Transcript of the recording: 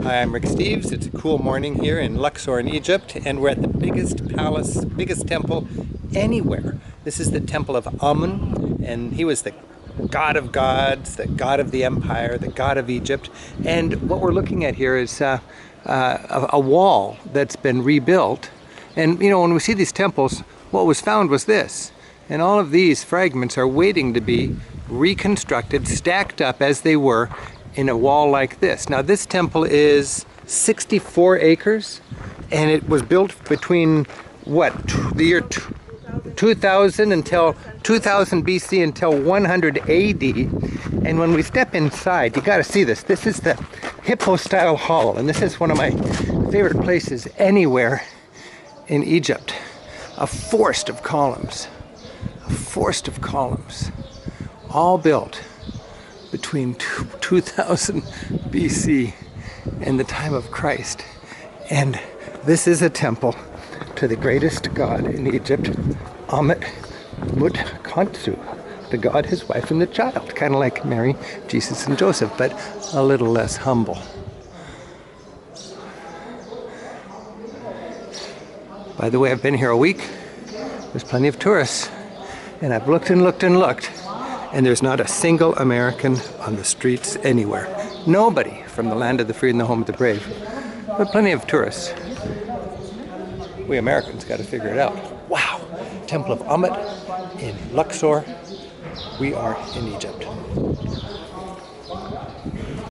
Hi, I'm Rick Steves. It's a cool morning here in Luxor in Egypt, and we're at the biggest palace, biggest temple anywhere. This is the Temple of Amun, and he was the god of gods, the god of the empire, the god of Egypt. And what we're looking at here is a wall that's been rebuilt. And you know, when we see these temples, what was found was this. And all of these fragments are waiting to be reconstructed, stacked up as they were in a wall like this. Now this temple is 64 acres, and it was built between the year 2000 until 2000 BC until 100 AD. And when we step inside, you got to see this. This is the Hypostyle Hall, and this is one of my favorite places anywhere in Egypt. A forest of columns, all built between 2000 BC and the time of Christ. And this is a temple to the greatest god in Egypt, Amun Khonsu, the god, his wife, and the child. Kind of like Mary, Jesus, and Joseph, but a little less humble. By the way, I've been here a week. There's plenty of tourists. And I've looked and looked and looked, and there's not a single American on the streets anywhere. Nobody from the land of the free and the home of the brave. But plenty of tourists. We Americans got to figure it out. Wow! Temple of Amun in Luxor. We are in Egypt.